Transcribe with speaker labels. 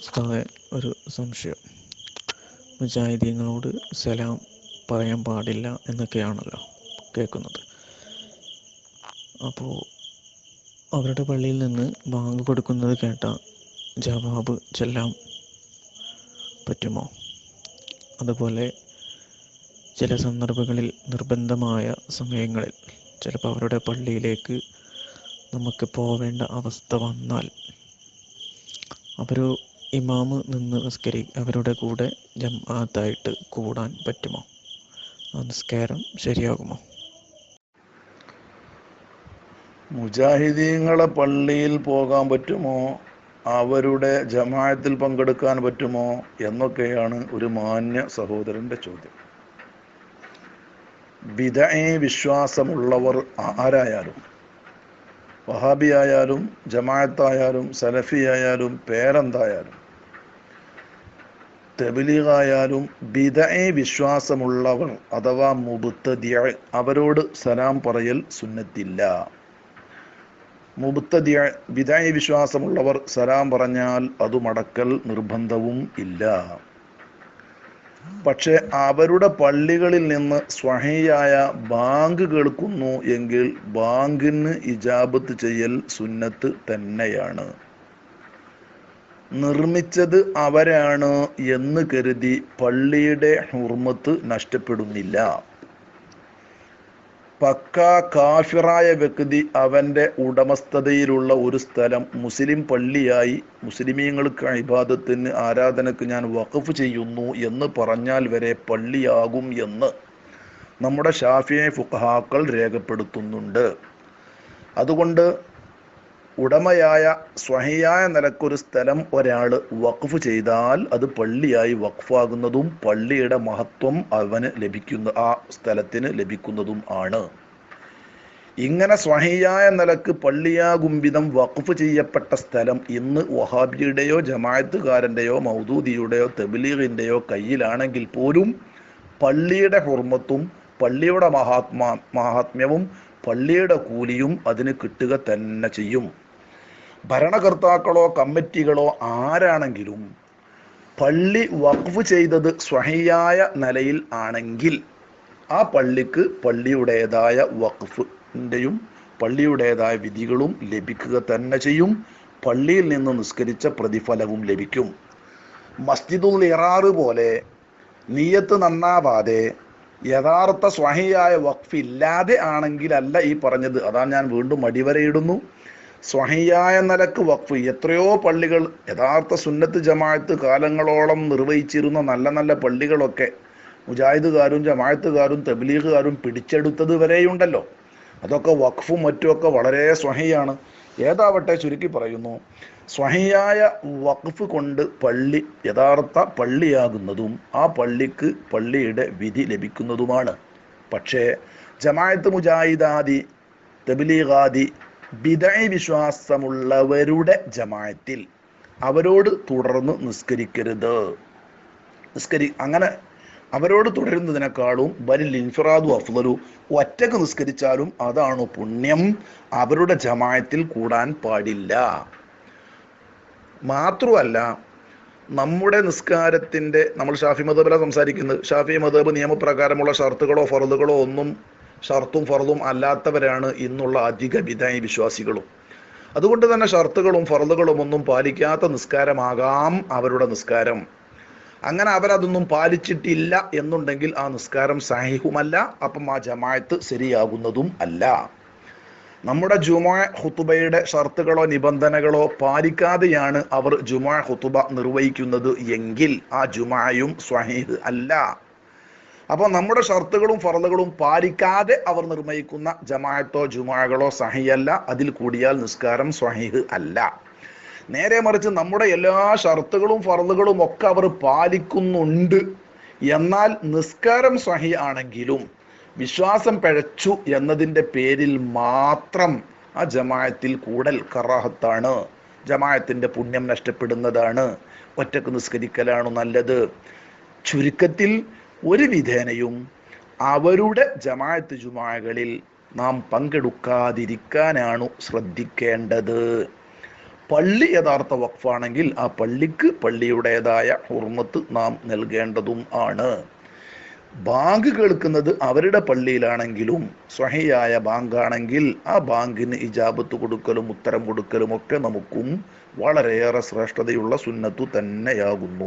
Speaker 1: ഉസ്താദെ, ഒരു സംശയം. മുജാഹിദീങ്ങളോട് സലാം പറയാൻ പാടില്ല എന്നൊക്കെയാണല്ലോ കേൾക്കുന്നത്. അപ്പോൾ അവരുടെ പള്ളിയിൽ നിന്ന് ബാങ്ക് കൊടുക്കുന്നത് കേട്ട ജവാബ് ചെല്ലാൻ പറ്റുമോ? അതുപോലെ ചില സന്ദർഭങ്ങളിൽ നിർബന്ധമായ സമയങ്ങളിൽ ചിലപ്പോൾ അവരുടെ പള്ളിയിലേക്ക് നമുക്ക് പോവേണ്ട അവസ്ഥ വന്നാൽ ഇമാമ് നിന്ന് അവരുടെ കൂടെ ജമാഅത്തായിട്ട് കൂടാൻ പറ്റുമോ? ആ നിസ്കാരം ശരിയാകുമോ?
Speaker 2: മുജാഹിദീങ്ങളെ പള്ളിയിൽ പോകാൻ പറ്റുമോ, അവരുടെ ജമാഅത്തിൽ പങ്കെടുക്കാൻ പറ്റുമോ എന്നൊക്കെയാണ് ഒരു മാന്യ സഹോദരന്റെ ചോദ്യം. ബിദഈ വിശ്വാസമുള്ളവർ ആരായാലും, വഹാബി ആയാലും ജമാഅത്തായാലും സലഫി ആയാലും പേരെന്തായാലും, തബ്ലീഗായാലും ബിദഈ വിശ്വാസമുള്ളവർ അഥവാ മുബ്തദിഅ, അവരോട് സലാം പറയൽ സുന്നത്തില്ല. മുബ്തദിഅ ബിദഈ വിശ്വാസമുള്ളവർ സലാം പറഞ്ഞാൽ അത് മടക്കൽ നിർബന്ധവും ഇല്ല. പക്ഷെ അവരുടെ പള്ളികളിൽ നിന്ന് സ്വഹീയായ ബാങ്ക് കേൾക്കുന്നു എങ്കിൽ ബാങ്കിന് ഇജാബത്ത് ചെയ്യൽ സുന്നത്ത് തന്നെയാണ്. നിർമ്മിച്ചത് അവരാണ് എന്ന് കരുതി പള്ളിയുടെ ഹുർമത്ത് നഷ്ടപ്പെടുന്നില്ല. പക്കാ കാഫിറായ വ്യക്തി അവൻ്റെ ഉടമസ്ഥതയിലുള്ള ഒരു സ്ഥലം മുസ്ലിം പള്ളിയായി മുസ്ലിമീങ്ങൾക്ക് ഇബാദത്തിന് ആരാധനക്ക് ഞാൻ വഖഫ് ചെയ്യുന്നു എന്ന് പറഞ്ഞാൽ വരെ പള്ളിയാകും എന്ന് നമ്മുടെ ശാഫിഈ ഫുഖഹാക്കൾ രേഖപ്പെടുത്തുന്നുണ്ട്. അതുകൊണ്ട് ഉടമയായ സ്വഹിയായ നിലക്കൊരു സ്ഥലം ഒരാൾ വഖഫ് ചെയ്താൽ അത് പള്ളിയായി വഖഫാകുന്നതും പള്ളിയുടെ മഹത്വം അവന് ആ സ്ഥലത്തിന് ലഭിക്കുന്നതും ആണ്. ഇങ്ങനെ സ്വഹിയായ നിലക്ക് പള്ളിയാകും വിധം വഖഫ് ചെയ്യപ്പെട്ട സ്ഥലം ഇന്ന് വഹാബിയുടെയോ ജമാഅത്തുകാരൻ്റെയോ മൗദൂദിയുടെയോ തബ്ലീഗിൻ്റെയോ കയ്യിലാണെങ്കിൽ പോലും പള്ളിയുടെ ഹുർമത്തും പള്ളിയുടെ മഹാത്മ്യവും പള്ളിയുടെ കൂലിയും അതിന് കിട്ടുക തന്നെ ചെയ്യും. ഭരണകർത്താക്കളോ കമ്മിറ്റികളോ ആരാണെങ്കിലും പള്ളി വഖഫ് ചെയ്തത് സ്വഹിയായ നിലയിൽ ആണെങ്കിൽ ആ പള്ളിക്ക് പള്ളിയുടേതായ വഖഫിൻ്റെയും പള്ളിയുടേതായ വിധികളും ലഭിക്കുക തന്നെ ചെയ്യും. പള്ളിയിൽ നിന്ന് നിസ്കരിച്ച പ്രതിഫലവും ലഭിക്കും. മസ്ജിദുൽ ഇറാറ് പോലെ നിയ്യത്ത് നന്നാവാതെ യഥാർത്ഥ സ്വഹിയായ വഖഫ് ഇല്ലാതെ ആണെങ്കിലല്ല ഈ പറഞ്ഞത്. അതാണ് ഞാൻ വീണ്ടും അടിവരയിടുന്നു. സ്വഹിയായ നിലക്ക് വഖഫ് എത്രയോ പള്ളികൾ യഥാർത്ഥ സുന്നത്ത് ജമാഅത്ത് കാലങ്ങളോളം നിർവഹിച്ചിരുന്ന നല്ല നല്ല പള്ളികളൊക്കെ മുജാഹിദുകാരും ജമാഅത്തുകാരും തബ്ലീഗുകാരും പിടിച്ചെടുത്തത് വരെയുണ്ടല്ലോ. അതൊക്കെ വഖഫും മറ്റുമൊക്കെ വളരെ സ്വഹിയാണ്. ഏതാവട്ടെ, ചുരുക്കി പറയുന്നു, സ്വഹിയായ വഖഫ് കൊണ്ട് പള്ളി യഥാർത്ഥ പള്ളിയാകുന്നതും ആ പള്ളിക്ക് പള്ളിയുടെ വിധി ലഭിക്കുന്നതുമാണ്. പക്ഷേ ജമാഅത്ത് മുജാഹിദാദി തബ്ലീഗാദി ബിദഈ വിശ്വാസമുള്ളവരുടെ ജമാഅത്തിൽ അവരോട് തുടർന്ന് നിസ്കരിക്കരുത്. അങ്ങനെ അവരോട് തുടരുന്നതിനേക്കാളും ബലിൽ ഇൻഫിറാദു അഫ്ളലു, ഒറ്റക്ക് നിസ്കരിച്ചാലും അതാണ് പുണ്യം. അവരുടെ ജമാഅത്തിൽ കൂടാൻ പാടില്ല. മാത്രമല്ല, നമ്മുടെ നിസ്കാരത്തിൻ്റെ, നമ്മൾ ഷാഫി മദ്ഹബിലാണ് സംസാരിക്കുന്നത്, ഷാഫി മദ്ഹബ് നിയമപ്രകാരമുള്ള ഷർത്തുകളോ ഫർദുകളോ ഒന്നും ഷർത്തും ഫർദും അല്ലാത്തവരാണ് ഇന്നുള്ള അധിക ബിദഈ വിശ്വാസികളും. അതുകൊണ്ട് തന്നെ ഷർത്തുകളും ഫർദുകളും ഒന്നും പാലിക്കാത്ത നിസ്കാരമാകാം അവരുടെ നിസ്കാരം. അങ്ങനെ അവരതൊന്നും പാലിച്ചിട്ടില്ല എന്നുണ്ടെങ്കിൽ ആ നിസ്കാരം സഹീഹുമല്ല. അപ്പം ആ ജമാഅത്ത് ശരിയാകുന്നതും അല്ല. നമ്മുടെ ജുമുഅ ഖുതുബയുടെ ഷർത്തുകളോ നിബന്ധനകളോ പാലിക്കാതെയാണ് അവർ ജുമുഅ ഖുതുബ നിർവഹിക്കുന്നത് എങ്കിൽ ആ ജുമുഅയും സ്വഹീഹ് അല്ല. അപ്പോൾ നമ്മുടെ ഷർത്തുകളും ഫർളുകളും പാലിക്കാതെ അവർ നിർവഹിക്കുന്ന ജമാഅത്തോ ജുമുഅകളോ സഹീഹല്ല. അതിൽ കൂടിയാൽ നിസ്കാരം സ്വഹീഹ് അല്ല. നേരെ മറിച്ച് നമ്മുടെ എല്ലാ ഷർത്തുകളും ഫർളുകളും ഒക്കെ അവർ പാലിക്കുന്നുണ്ട്, എന്നാൽ നിസ്കാരം സ്വഹീഹ് ആണെങ്കിലും വിശ്വാസം പിഴച്ചു എന്നതിൻ്റെ പേരിൽ മാത്രം ആ ജമാഅത്തിൽ കൂടൽ കറാഹത്താണ്. ജമാഅത്തിൻ്റെ പുണ്യം നഷ്ടപ്പെടുന്നതാണ്. ഒറ്റക്ക് നിസ്കരിക്കലാണ് നല്ലത്. ചുരുക്കത്തിൽ ഒരു വിധേനയും അവരുടെ ജമാഅത്ത് ജുമുഅകളിൽ നാം പങ്കെടുക്കാതിരിക്കാനാണ് ശ്രദ്ധിക്കേണ്ടത്. പള്ളി യഥാർത്ഥ വഖഫാണെങ്കിൽ ആ പള്ളിക്ക് പള്ളിയുടേതായ ഹുർമത്ത് നാം നൽകേണ്ടതും ആണ്. ബാങ്ക് കേൾക്കുന്നത് അവരുടെ പള്ളിയിലാണെങ്കിലും സ്വഹിയായ ബാങ്കാണെങ്കിൽ ആ ബാങ്കിന് ഇജാബത്ത് കൊടുക്കലും ഉത്തരം കൊടുക്കലും ഒക്കെ നമുക്കും വളരെയേറെ ശ്രേഷ്ഠതയുള്ള സുന്നത്തു തന്നെയാകുന്നു.